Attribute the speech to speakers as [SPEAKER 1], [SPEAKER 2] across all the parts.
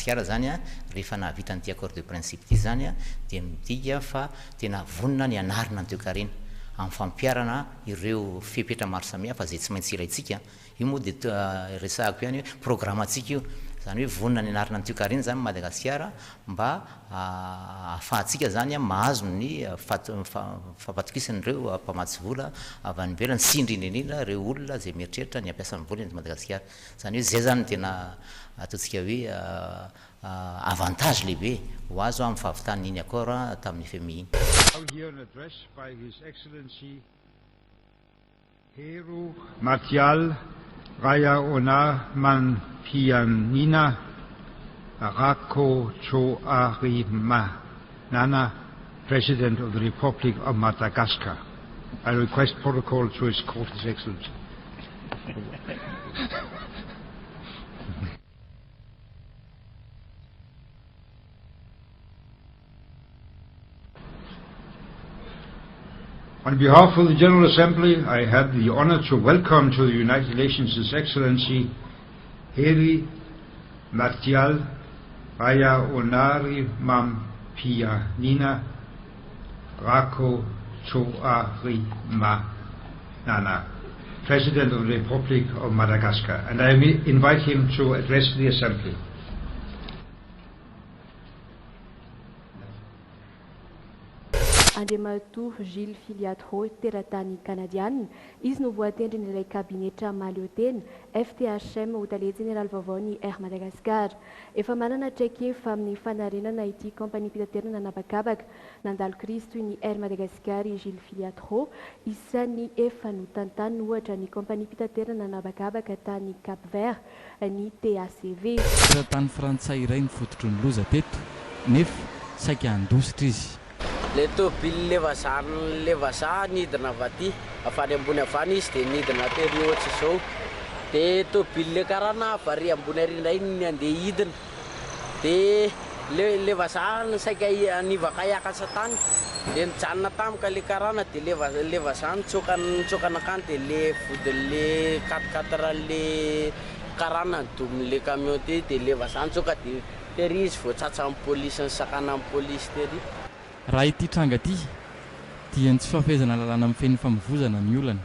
[SPEAKER 1] Madagasikara zany a rehefa nahavitanyity accord de principe ty zany a dia midika fa tena vonona ny anarina ny toekarena amin'ny fampiarana ireo fipetra maro samihafa zay tsy maintsy ilayntsika io moa dia resahako ihany hoe programmatsika io zany hoe vonona ny anarina ny toekarena zany Madagasikara mba ahafahantsika zany a mahazo ny fampatokisan'ireo mpamatsy vola avy any ivelany sy indrindrindrindra ireo olona zay mieritreritra ny ampiasan'ny vola ny Madagasikara zany hoe zay zany tena ataontsika hoe avantage lehibe ho azo amin'ny fahavitany iny accord tamin'ny FMI iny.
[SPEAKER 2] Here an address by His Excellency Heru Martial Raya Ona Manpianina Rako Choarima Nana, President of the Republic of Madagascar. I request protocol to escort His Excellency. On behalf of the General Assembly, I have the honor to welcome to the United Nations His Excellency Heri Martial Raya Onari Mampianina Rako Choarima Nana, President of the Republic of Madagascar, and I invite him to address the Assembly.
[SPEAKER 3] Andriamatoa Gilles Filiatro teratany Kanadiana, izy no voatendrin'ilay kabinetra mahaleotena FTHM ho tale General vaovaony Air Madagascar. Efa manana traikefa amin'ny fanarenana ity kompania pitaterana nabakabaka nandalo Kristo toy ny Air Madagascar Gilles Filiatro, isan'ny efa notantany ohatra ny kompania pitaterana nabakabaka tany Cap Vert ny TACV.
[SPEAKER 4] Teratany frantsay iray ny fototry ny loza teto nefa saika andositra izy.
[SPEAKER 5] Le tobily le vazaha nidina avaty afany ambony avany izy dia nidina tery ohatry izao dia tobily le karana avary ambony arindra iny andeha hidina dia le vazaha saika nivaka hiakatra tany dia nijanona tamika le karana dia le vazaha nitsokana akany dia le vodin'le 4x4 le karana nidomin'le camion ty dia le vazaha nitsoka dia tery izy voatsatsa amin'ny polisy ny sakana amin'ny polisy tery.
[SPEAKER 4] Raha ity tranga ity dia ny tsy fahafehezana lalàna amin'ny feny famovozana ny olana.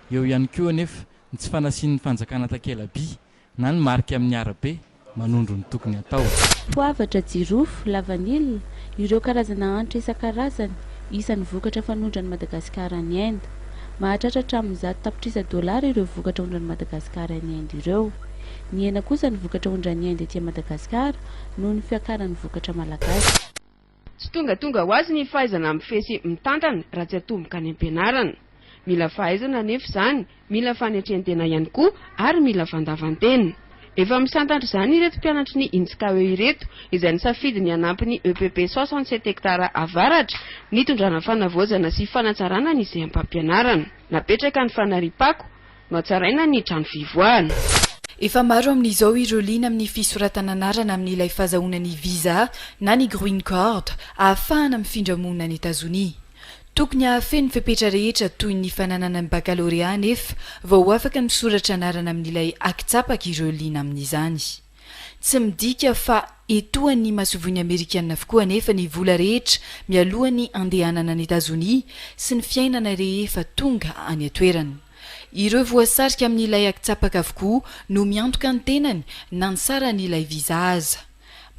[SPEAKER 4] Eo ihany koa anefa ny tsy fanasian'ny fanjakana takela-by na ny marika amin'ny arabe manondro ny tokony atao.
[SPEAKER 3] Poavatra jirofo, lavanilina, ireo karazana hanitra isan-karazany isan'ny vokatra fanondrany Madagasikara ny Inde. Mahatratra hatramin'ny $100 ireo vokatra ondrany Madagasikara ny Inde ireo. Ny hena kosa ny vokatra ondrany Inde etỳ Madagasikara noho ny fiakaran'ny vokatra malagasy.
[SPEAKER 6] Tsy tonga ho azy ny fahaizana mifesy mitantana raha tsy atomboka any am-pianarana. Mila fahaizana nefa izany, mila fanetren-tena ihany koa ary mila fandavantena. Efa misantatra izany ireto mpianatry ny INSCAE ireto izay nisafidy ny hanampy ny EPP 67 hektara avaratra nitondrana fanavoazana sy fanatsarana ny izay ampampianarana. Napetraka ny fanaripako no hatsaraina ny trano fivoahana.
[SPEAKER 7] Efa maro amin'izao ireo liana amin'ny fisoratana anarana amin'ilay fahazahoana ny visa na ny green card ahafahana mifindra monina any Etazonia. Tokony ahafeno fepetra rehetra toy ny fananana ny baccalauréat nefa vao afaka misoratra anarana amin'ilay akitsapaka ireo liana amin'izany. Tsy midika fa etoan'ny masovoiny Amerikanina avokoa nefa ny vola rehetra mialohan'ny andehanana any Etazonia sy ny fiainana rehefa tonga any atoerana. Ireo voasarika amin'ilay akitsapaka avokoa no miantoka ny tenany na ny sara n'ilay visa aza.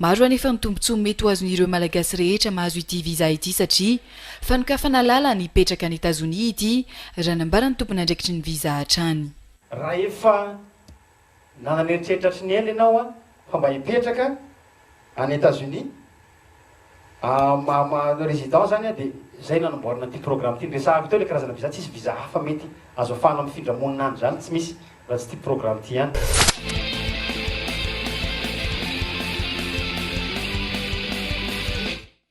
[SPEAKER 7] Maro anefa ny tombontsoa mety ho azon'ireo malagasy rehetra mahazo ity visa ity satria fanikafana lala ny petraka any Etazonia ity raha nambara ny tompony andraikitry ny visa hatrany.
[SPEAKER 8] Raha efa nananeritreritra ny ela ianao fa mba hipetraka any Etazonia résident zany dia zay nanamboarana ity programme ity resahako teo le karazana visa tsisy visa hafa mety azo afahana mifindra monina any zany tsy misy raha tsy ity programme ity ihany.